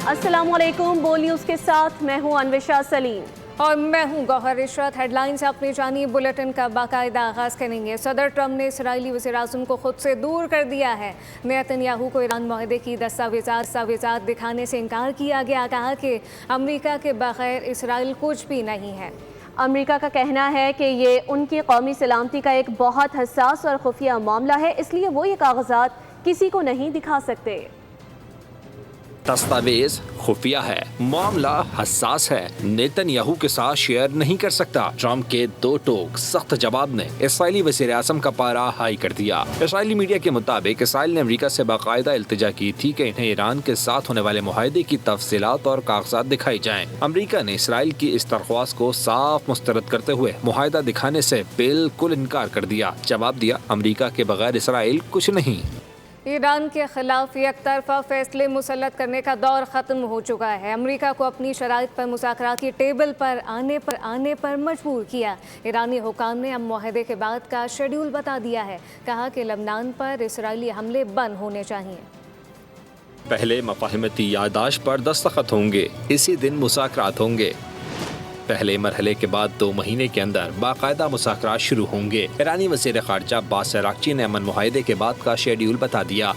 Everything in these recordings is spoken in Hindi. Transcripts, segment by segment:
अस्सलामुअलैकुम, बोल न्यूज़ के साथ मैं हूं अन्वेशा सलीम और मैं हूं गौहर इशरत। हेडलाइंस अपनी जानिए बुलेटिन का बाकायदा आगाज़ करेंगे। सदर ट्रंप ने इसराइली वज़ीर-ए-आज़म को खुद से दूर कर दिया है। नेतन्याहू को ईरान माहदे की दस्तावेज़ात दिखाने से इनकार किया गया। कहा कि अमेरिका के बगैर इसराइल कुछ भी नहीं है। अमेरिका का कहना है कि ये उनकी कौमी सलामती का एक बहुत हसास और खुफिया मामला है, इसलिए वो ये कागजात किसी को नहीं दिखा सकते। दस्तावेज खुफिया है, मामला हसास है, नेतन्याहू के साथ शेयर नहीं कर सकता। ट्रंप के दो टोक सख्त जवाब ने इसराइली वज़ीर-ए-आज़म का पारा हाई कर दिया। इसराइली मीडिया के मुताबिक इसराइल ने अमेरिका से बाकायदा इल्तिजा की थी कि इन्हें ईरान के साथ होने वाले मुआहदे की तफसीलात और कागजात दिखाई जाएं। अमेरिका ने इसराइल की इस दरख्वास्त को साफ मुस्तरद करते हुए मुआहदा दिखाने से बिल्कुल इनकार कर दिया। जवाब दिया, अमेरिका के बगैर इसराइल कुछ नहीं। ईरान के खिलाफ एक तरफा फैसले मुसल्लत करने का दौर ख़त्म हो चुका है। अमेरिका को अपनी शराइत पर मुज़ाकरात की टेबल पर आने पर मजबूर किया। ईरानी हुकाम ने अब मुआहदे के बाद का शेड्यूल बता दिया है। कहा कि लबनान पर इसराइली हमले बंद होने चाहिए। पहले मफाहिमती यादाश्त पर दस्तखत होंगे, इसी दिन मुज़ाकरात होंगे। पहले मरहले के बाद 2 महीने के अंदर बाकायदा मुज़ाकरात शुरू होंगे। ईरानी वज़ीर ख़ारजा अब्बास अराग़ची ने अमन मुआहदे के बाद का शेड्यूल बता दिया।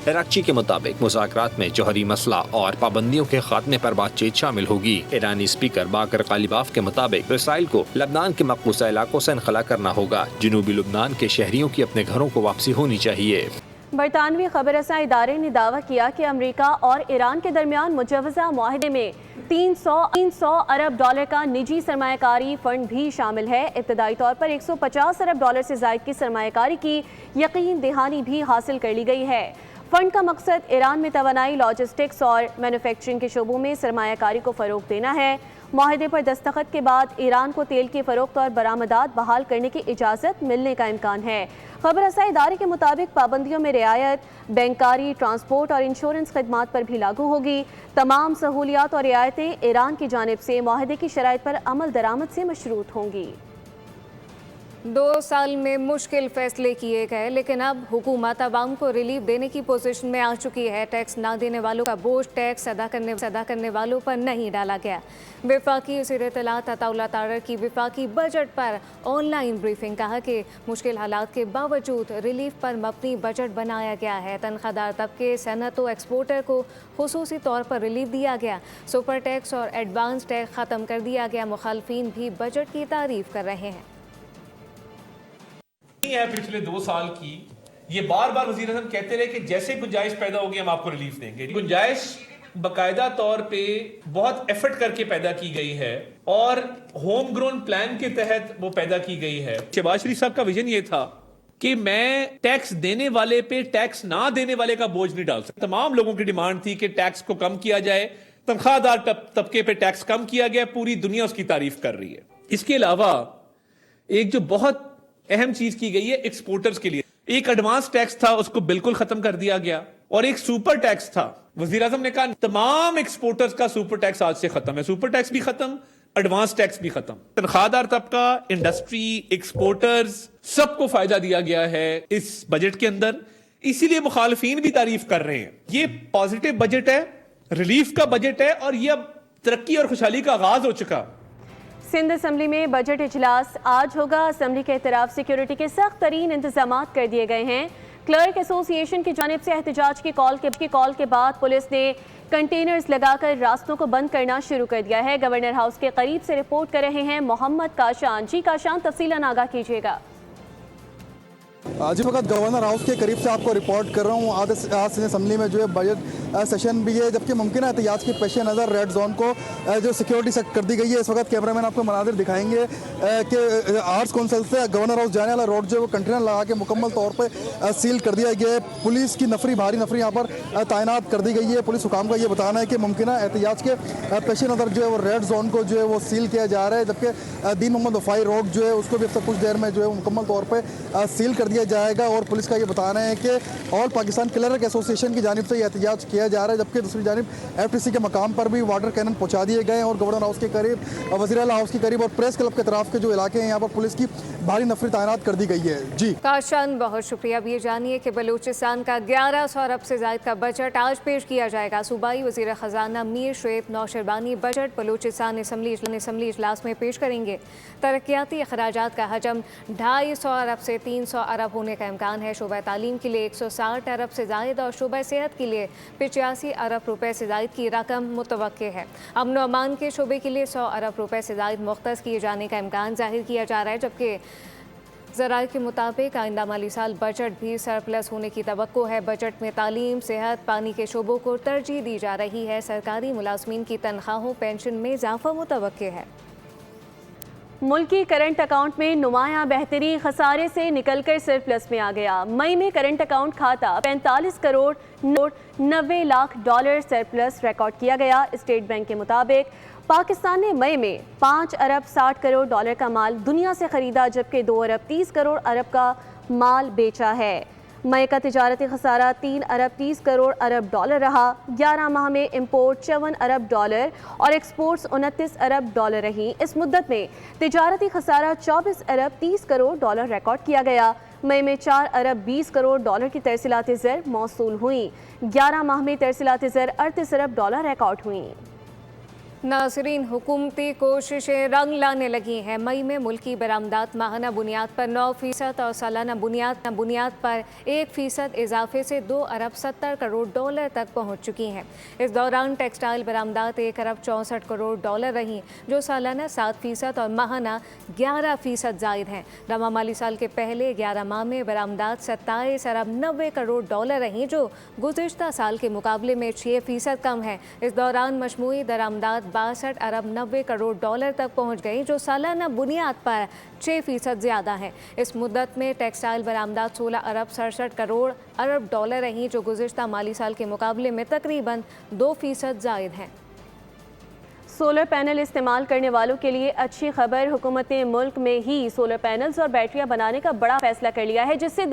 अराग़ची के मुताबिक मुज़ाकरात में जौहरी मसला और पाबंदियों के खात्मे पर बातचीत शामिल होगी। ईरानी स्पीकर बाकर गालिबाफ के मुताबिक इसराइल को लबनान के मक़बूजा इलाकों से इनखला करना होगा। जनूबी लबनान के शहरियों की अपने घरों को वापसी होनी चाहिए। बरतानवी खबररसा इदारे ने दावा किया कि अमेरिका और ईरान के दरमियान मुजवज़ा मुआहदे में 300 अरब डॉलर का निजी सरमायाकारी फंड भी शामिल है। इब्तदाई तौर पर 150 अरब डॉलर से ज़ायद की सरमायाकारी की यकीन दहानी भी हासिल कर ली गई है। फंड का मकसद ईरान में तवानाई, लॉजिस्टिक्स और मैन्युफैक्चरिंग के शोबों में सरमायाकारी को फ़रोग देना है। मुआहदे पर दस्तखत के बाद ईरान को तेल की फ़रोख्त और बरामदात बहाल करने की इजाज़त मिलने का इम्कान है। खबररसा इदारे के मुताबिक पाबंदियों में रियायत बैंकारी, ट्रांसपोर्ट और इंश्योरेंस खदमात पर भी लागू होगी। तमाम सहूलियात और रियायतें ईरान की जानिब से मुआहदे की शराइत पर अमल दरामद से मशरूत होंगी। 2 साल में मुश्किल फैसले किए गए, लेकिन अब हुकूमत आवाम को रिलीफ देने की पोजीशन में आ चुकी है। टैक्स ना देने वालों का बोझ टैक्स अदा करने वालों पर नहीं डाला गया। वफाकी वज़ीर इत्तलात अताउल्लाह तारर की वफाकी बजट पर ऑनलाइन ब्रीफिंग। कहा कि मुश्किल हालात के बावजूद रिलीफ पर मबनी बजट बनाया गया है। तनख्वाहदार तबके, सनअत व एक्सपोर्टर को खुसूसी तौर पर रिलीफ दिया गया। सुपर टैक्स और एडवांस टैक्स ख़त्म कर दिया गया। मुखालफिन भी बजट की तारीफ कर रहे हैं। है पिछले 2 साल की, ये बार बार वज़ीर आज़म कहते रहे कि जैसे गुंजाइश पैदा होगी हम आपको रिलीफ देंगे। गुंजाइश बाकायदा तौर पे बहुत एफर्ट करके पैदा की गई है और होम ग्रोन प्लान के तहत वो पैदा की गई है। शहबाज शरीफ साहब का विजन ये था कि मैं टैक्स देने वाले पे टैक्स ना देने वाले का बोझ नहीं डाल सकता। तमाम लोगों की डिमांड थी कि टैक्स को कम किया जाए, तनख्वाहदार तबके पे टैक्स कम किया गया। पूरी दुनिया उसकी तारीफ कर रही है। इसके अलावा एक जो बहुत अहम चीज की गई है एक्सपोर्टर्स के लिए, एक एडवांस टैक्स था उसको बिल्कुल खत्म कर दिया गया और एक सुपर टैक्स था। वज़ीर आज़म ने कहा तमाम एक्सपोर्टर्स का सुपर टैक्स आज से खत्म है। सुपर टैक्स भी खत्म, एडवांस टैक्स भी खत्म। तनख्वाहदार तबका, इंडस्ट्री, एक्सपोर्टर्स सबको फायदा दिया गया है इस बजट के अंदर। इसीलिए मुखालफीन भी तारीफ कर रहे हैं। ये पॉजिटिव बजट है, रिलीफ का बजट है और ये अब तरक्की और खुशहाली का आगाज हो चुका। सिंध असम्बली में बजट इजलास आज होगा। असम्बली के तरफ सिक्योरिटी के सख्त तरीन इंतजाम कर दिए गए हैं। क्लर्क एसोसिएशन की जानिब से एहतजाज की कॉल के बाद पुलिस ने कंटेनर्स लगाकर रास्तों को बंद करना शुरू कर दिया है। गवर्नर हाउस के करीब से रिपोर्ट कर रहे हैं मोहम्मद काशान। जी काशान, तफसीलन आगाह कीजिएगा। जिस वक्त गवर्नर हाउस के करीब से आपको रिपोर्ट कर रहा हूँ, आज सिंध असम्बली में जो है बजट सेशन भी है, जबकि मुमकिन एहतियात के पेश नज़र रेड जोन को जो सिक्योरिटी सेट कर दी गई है। इस वक्त कैमरामैन आपको मनाजिर दिखाएंगे कि आर्ट्स काउंसिल से गवर्नर हाउस जाने वाला रोड जो है वो कंटेनर लगा के मुकम्मल तौर पर सील कर दिया गया है। पुलिस की भारी नफरी यहाँ पर तैनात कर दी गई है। पुलिस हुकाम का ये बताना है कि मुमकिन एहतियात के पेश नज़र जो है वो रेड जोन को जो है वो सील किया जा रहा है, जबकि दीन मोहम्मद वफाई रोड जो है उसको भी अब तक कुछ देर में जो है मुकम्मल तौर पर सील कर दिया जाएगा। और पुलिस का ये बताना है कि ऑल पाकिस्तान क्लर्क एसोसिएशन की जानिब से ये एहतजाज किया जा रहा है, जबकि दूसरी जानिब FTC के मकाम पर भी वाटर कैनन पहुंचा दिए गए हैं और गवर्नर हाउस के करीब, वज़ीर आला हाउस के करीब और प्रेस क्लब के तरफ के जो इलाके हैं यहाँ पर पुलिस की भारी नफरी तैनात कर दी गई है। जी काशान, बहुत शुक्रिया। अब ये जानिए कि बलूचिस्तान का 1100 अरब से ज़ायद का बजट आज पेश किया जाएगा। सूबाई वज़ीर ख़जाना मीर शुएब नौशरबानी बजट बलूचिस्तान असम्बली इजलास में पेश करेंगे। तरक्याती अखराजात का हजम 250 अरब से 300 अरब होने का इम्कान है। शोबा तालीम के लिए 160 अरब से ज़ायद और शोबा सेहत के लिए 85 अरब रुपए से ज़ायद की रकम मुतवक्के है। अमन व अमान के शोबे के लिए 100 अरब रुपए से ज़ायद मुख्तस किए जाने का इम्कान जाहिर किया जा रहा है, जबकि ज़राए के मुताबिक आइंदा माली साल बजट भी सरप्लस होने की तवक्को है। बजट में तालीम, सेहत, पानी के शोबों को तरजीह दी जा रही है। सरकारी मुलाजमीन की तनख्वाहों, पेंशन में इजाफा मुतवक्के है। मुल्की करंट अकाउंट में नुमाया बेहतरी, खसारे से निकलकर सरप्लस में आ गया। मई में करंट अकाउंट खाता 45 crore note 90 lakh dollar surplus record किया गया। स्टेट बैंक के मुताबिक पाकिस्तान ने मई में 5 अरब 60 करोड़ डॉलर का माल दुनिया से खरीदा, जबकि 2 अरब 30 करोड़ अरब का माल बेचा है। मई का तिजारती खसारा 3 अरब 30 करोड़ अरब डॉलर रहा। 11 माह में इंपोर्ट 54 अरब डॉलर और एक्सपोर्ट्स 29 अरब डॉलर रही। इस मुद्दत में तिजारती खसारा 24 अरब 30 करोड़ डॉलर रिकॉर्ड किया गया। मई में 4 अरब 20 करोड़ डॉलर की तरसीलात ज़र मौसूल हुई। 11 माह में तरसीलात ज़र 38 अरब डॉलर रिकॉर्ड हुई। नाज़रीन, हुकूमती कोशिशें रंग लाने लगी हैं। मई में मुल्की बरामदात माहाना बुनियाद पर 9% और सालाना बुनियाद पर 1% इजाफे से 2 अरब 70 करोड़ डॉलर तक पहुँच चुकी हैं। इस दौरान टेक्सटाइल बरामदात 1 अरब 64 करोड़ डॉलर रहीं, जो सालाना 7% और माहाना 11% जायद हैं। रवा माली साल के पहले 11 माह में बरामदात 27 अरब 90 करोड़ डॉलर रहीं, जो गुज़िश्ता साल के मुकाबले में 6% कम है। इस दौरान मजमूई दरामदात 62 अरब 90 करोड़ डॉलर तक पहुंच गई, जो सालाना बुनियाद पर 6% ज़्यादा है। इस मुद्दत में टेक्सटाइल बरामदात 16 अरब 67 करोड़ अरब डॉलर रहीं, जो गुज़िश्ता माली साल के मुकाबले में तकरीबन 2% ज़ायद हैं। सोलर पैनल इस्तेमाल करने वालों के लिए अच्छी खबर, हुकूमत ने मुल्क में ही सोलर पैनल्स और बैटरियां बनाने का बड़ा फैसला कर लिया है, जिससे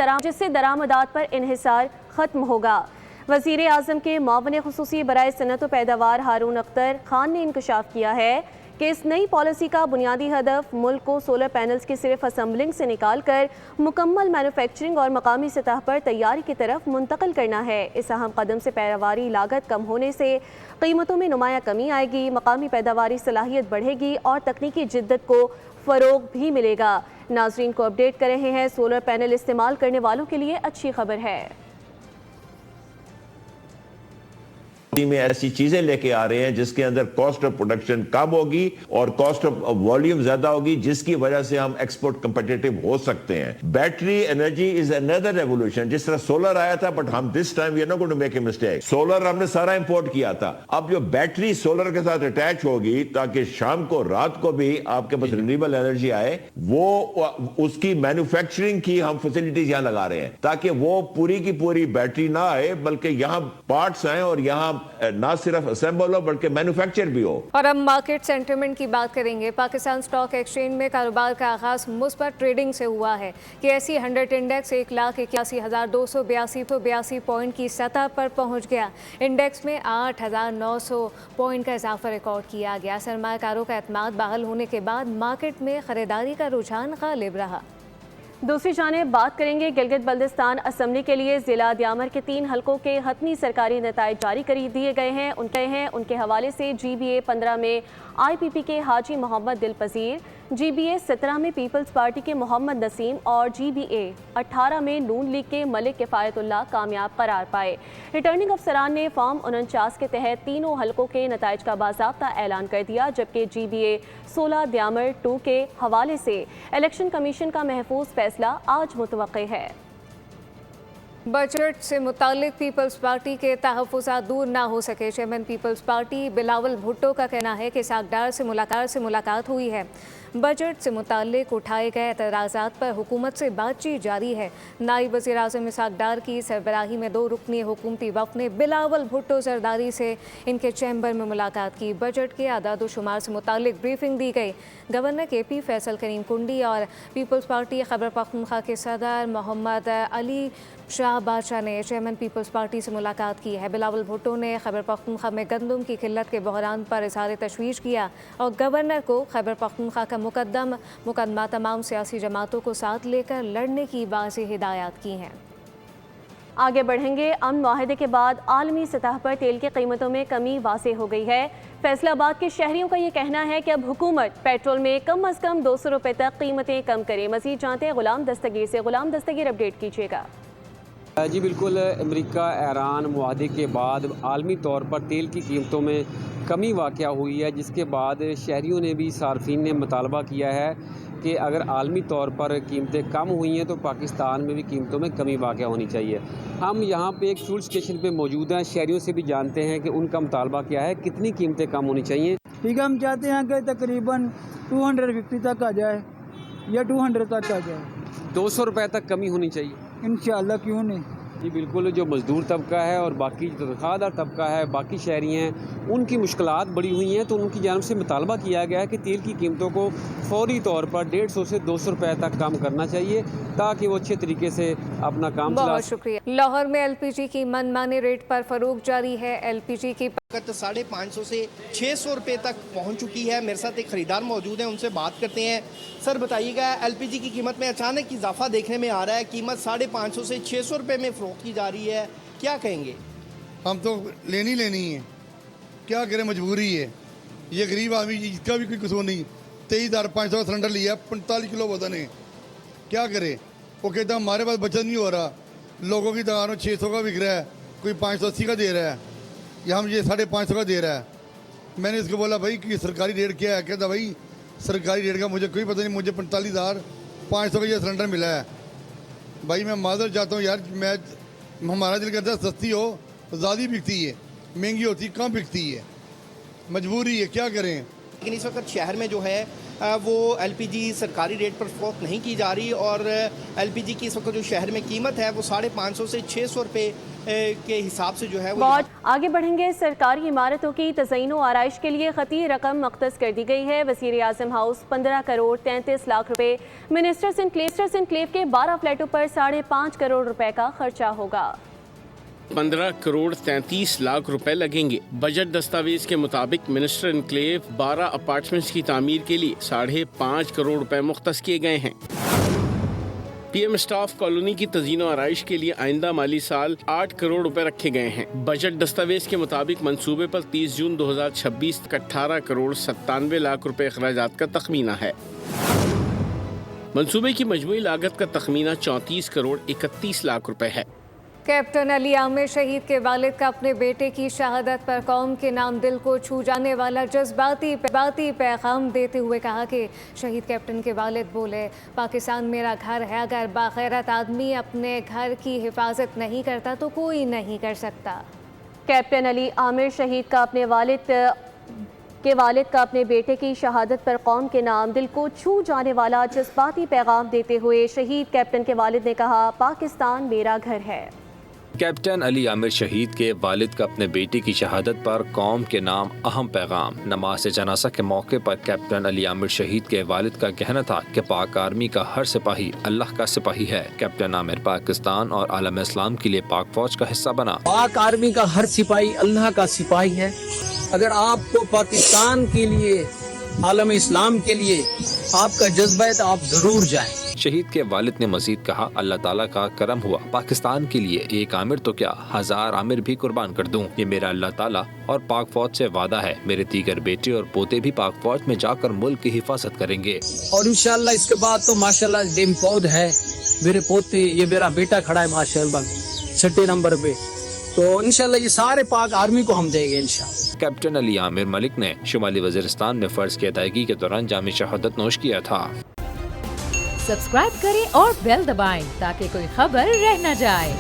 दरामदात पर इन्हिसार ख़त्म होगा। वज़ीर आज़म के मुआविन ख़ुसूसी बराए सनअत व पैदावार हारून अख्तर खान ने इंकशाफ किया है कि इस नई पॉलिसी का बुनियादी हदफ मुल्क को सोलर पैनल्स की सिर्फ असम्बलिंग से निकाल कर मुकम्मल मैन्युफैक्चरिंग और मकामी सतह पर तैयारी की तरफ मुंतकिल करना है। इस अहम कदम से पैदावारी लागत कम होने से कीमतों में नुमाया कमी आएगी, मकामी पैदावारी सलाहियत बढ़ेगी और तकनीकी जिद्दत को फ़रोग भी मिलेगा। नाजरीन को अपडेट कर रहे हैं, सोलर पैनल इस्तेमाल करने वालों के लिए अच्छी खबर है। में ऐसी चीजें लेके आ रहे हैं जिसके अंदर कॉस्ट ऑफ प्रोडक्शन कम होगी और कॉस्ट ऑफ वॉल्यूम ज्यादा होगी, जिसकी वजह से हम एक्सपोर्ट कंपिटिटिव हो सकते हैं। Battery energy is another revolution. जिस तरह सोलर आया था, बट हम this time we are not going to make a mistake. Solar हमने सारा इंपोर्ट किया था, अब जो बैटरी सोलर के साथ अटैच होगी ताकि शाम को रात को भी आपके पास रिन्यूएबल एनर्जी आए, वो उसकी मैन्युफैक्चरिंग की हम फैसिलिटीज यहां लगा रहे हैं ताकि वो पूरी की पूरी बैटरी ना आए, बल्कि यहां पार्ट्स आए और यहां ना सिर्फ असेंबल हो बल्कि मैन्युफैक्चर भी हो। और अब मार्केट सेंटिमेंट की बात करेंगे। पाकिस्तान स्टॉक एक्सचेंज में कारोबार का आगाज मुस्बत ट्रेडिंग से हुआ है। KSE 100 इंडेक्स 1,81,282 पॉइंट की सतह पर पहुंच गया। इंडेक्स में 8,900 पॉइंट का इजाफा रिकॉर्ड किया गया। सरमायाकारों का एतमाद बहाल होने के बाद मार्केट में खरीदारी का रुझान गालिब रहा। दूसरी जानिब बात करेंगे गिलगित बल्तिस्तान असम्बली के लिए ज़िला द्यामर के 3 हलकों के हतमी सरकारी नताइज जारी कर दिए गए हैं। उनके हवाले से GBA 15 में IPP के हाजी मोहम्मद दिलपजीर, GBA 17 में पीपल्स पार्टी के मोहम्मद नसीम और GBA 18 में नून लीग के मलिक किफ़ायतुल्लाह कामयाब करार पाए। रिटर्निंग अफसरान ने फॉर्म 49 के तहत तीनों हलकों के नताइज का बाज़ाब्ता ऐलान कर दिया, जबकि GBA 16 द्यामर 2 के हवाले से इलेक्शन कमीशन का महफूज फैसला आज मुतवक्के है। बजट से मुतालिक पीपल्स पार्टी के तहफ़्फ़ुज़ात दूर ना हो सके। Chairman People's party Bilawal Bhutto का कहना है कि सागदार से मुलाकात हुई है। बजट से मुताल्लिक उठाए गए एतराज़ात पर हुकूमत से बातचीत जारी है। नायब वज़ीर आज़म इसहाक़ डार की सरबराही में 2 रुकनी हुकूमती वफ़द ने बिलावल भुट्टो जरदारी से इनके चैम्बर में मुलाकात की। बजट के आदाद व शुमार से मुताल्लिक ब्रीफिंग दी गई। गवर्नर KP फैसल करीम कुंडी और पीपल्स पार्टी खैबर पख्तूनख्वा के सदर मोहम्मद अली शाह बादशाह ने चेयरमैन पीपल्स पार्टी से मुलाकात की है। बिलावल भुट्टो ने खैबर पख्तूनख्वा में गंदम की किल्लत के बहरान पर इज़हार तशवीश किया और गवर्नर को खैबर पख्तूनख्वा का मुकदमा तमाम सियासी जमातों को साथ लेकर लड़ने की वाज़ेह हिदायत की हैं। आगे बढ़ेंगे। अमन मुआहदे के बाद आलमी सतह पर तेल की कीमतों में कमी वाज़ेह हो गई है। फैसलाबाद के शहरियों का ये कहना है कि अब हुकूमत पेट्रोल में कम अज़ कम 200 रुपये तक कीमतें कम करे। मज़ीद जानते हैं गुलाम दस्तगीर से। गुलाम दस्तगीर, अपडेट कीजिएगा। जी बिल्कुल, अमेरिका ईरान मुआहदे के बाद आलमी तौर पर तेल की कीमतों में कमी वाक़या हुई है, जिसके बाद शहरियों ने भी, सार्फिन ने मुतालबा किया है कि अगर आलमी तौर पर कीमतें कम हुई हैं तो पाकिस्तान में भी कीमतों में कमी वाक़या होनी चाहिए। हम यहाँ पे एक फ्यूल स्टेशन पे मौजूद हैं, शहरियों से भी जानते हैं कि उनका मुतालबा क्या है, कितनी कीमतें कम होनी चाहिए। ठीक है, हम चाहते हैं कि तकरीबन 250 तक आ जाए या 200 तक आ जाए। 200 रुपये तक कमी होनी चाहिए इंशाअल्लाह, क्यों नहीं। जी बिल्कुल, जो मज़दूर तबका है और बाकी जो तनख्वाहदार तबका है, बाकी शहरी हैं, उनकी मुश्किलात बड़ी हुई हैं, तो उनकी जानिब से मुतालबा किया गया है कि तेल की कीमतों को फौरी तौर पर 150 से 200 रुपये तक कम करना चाहिए ताकि वो अच्छे तरीके से अपना काम चला। बहुत शुक्रिया। लाहौर में LPG की मनमाने रेट पर फरोख्त जारी है। LPG की 550 से 600 रुपये तक पहुंच चुकी है। मेरे साथ एक ख़रीदार मौजूद है, उनसे बात करते हैं। सर बताइएगा, LPG की कीमत में अचानक इजाफा देखने में आ रहा है, कीमत 550 से 600 रुपये में फ़रोख्त की जा रही है, क्या कहेंगे? हम तो लेनी है, क्या करें, मजबूरी है। ये गरीब आदमी, इसका भी कोई कसूर नहीं। 23,500 का सिलेंडर लिया, 45 किलो वजन है, क्या करे। वो कहता है हमारे पास बचत नहीं हो रहा, लोगों की दुकानों 600 का बिक रहा है, कोई 580 का दे रहा है, या हम ये 550 का दे रहा है। मैंने इसको बोला भाई कि सरकारी रेट क्या है? कहता भाई सरकारी रेट का मुझे कोई पता नहीं, मुझे 45,500 का ये सिलेंडर मिला है। भाई मैं माजर चाहता हूँ यार, हमारा दिल करता है सस्ती हो, ज़्यादा बिकती है, महंगी होती कम बिकती है, मजबूरी है, क्या करें। लेकिन इस वक्त शहर में जो है वो LPG सरकारी रेट पर फ़रोख्त नहीं की जा रही और LPG की इस वक्त जो शहर में कीमत है वो 550 से 600 रुपये के हिसाब से जो है वो। बहुत आगे बढ़ेंगे। सरकारी इमारतों की तज़यीन व आराइश के लिए खती रकम मख्तस कर दी गई है। वज़ीर आज़म हाउस 15 करोड़ 33 लाख रुपए, मिनिस्टर्स इनक्लेव के 12 फ्लैटों पर 5.5 करोड़ रुपए का खर्चा होगा। 15 करोड़ 33 लाख रुपए लगेंगे। बजट दस्तावेज के मुताबिक मिनिस्टर इनक्लेव 12 अपार्टमेंट्स की तामीर के लिए 5.5 करोड़ रुपए मुख्तस किए गए हैं। PM स्टाफ कॉलोनी की तज़यीन और आराइश के लिए आइंदा माली साल 8 करोड़ रुपए रखे गए हैं। बजट दस्तावेज के मुताबिक मंसूबे पर 30 जून 2026 तक 18 करोड़ 97 लाख रुपए अखराजात का तखमीना है। मंसूबे की मजमूई लागत का तखमीना 34 करोड़ 31 लाख रुपए है। कैप्टन अली आमिर शहीद के वालिद का अपने बेटे की शहादत पर कौम के नाम दिल को छू जाने वाला जज्बाती पैगाम देते हुए कहा कि शहीद कैप्टन के वालिद बोले, पाकिस्तान मेरा घर है, अगर बाखैरत आदमी अपने घर की हिफाजत नहीं करता तो कोई नहीं कर सकता। कैप्टन अली आमिर शहीद का अपने वालिद का अपने बेटे की शहादत पर कौम के नाम दिल को छू जाने वाला जज्बाती पैगाम देते हुए शहीद कैप्टन के वालिद ने कहा, पाकिस्तान मेरा घर है। कैप्टन अली आमिर शहीद के वालिद का अपने बेटी की शहादत पर कौम के नाम अहम पैगाम। नमाज जनाजा के मौके पर कैप्टन अली आमिर शहीद के वालिद का कहना था कि पाक आर्मी का हर सिपाही अल्लाह का सिपाही है। कैप्टन आमिर पाकिस्तान और आलम इस्लाम के लिए पाक फौज का हिस्सा बना। पाक आर्मी का हर सिपाही अल्लाह का सिपाही है। अगर आपको पाकिस्तान के लिए, आलम इस्लाम के लिए आपका जज्बा है तो आप जरूर जाएं। शहीद के वालिद ने मजीद कहा, अल्लाह ताला का करम हुआ, पाकिस्तान के लिए एक आमिर तो क्या 1000 आमिर भी कुर्बान कर दूं। ये मेरा अल्लाह ताला और पाक फौज से वादा है। मेरे दीगर बेटे और पोते भी पाक फौज में जाकर मुल्क की हिफाजत करेंगे और इंशाल्लाह इसके बाद तो माशाल्लाह डेम पौध है, मेरे पोते, ये मेरा बेटा खड़ा है माशाल्लाह 6 नंबर पे, तो इंशाल्लाह ये सारे पाक आर्मी को हम देंगे इंशाल्लाह। कैप्टन अली आमिर मलिक ने शुमाली वजीरिस्तान में फर्ज की अदायगी के दौरान जामी शहादत नोश किया था। सब्सक्राइब करें और बेल दबाएं ताकि कोई खबर रह न जाए।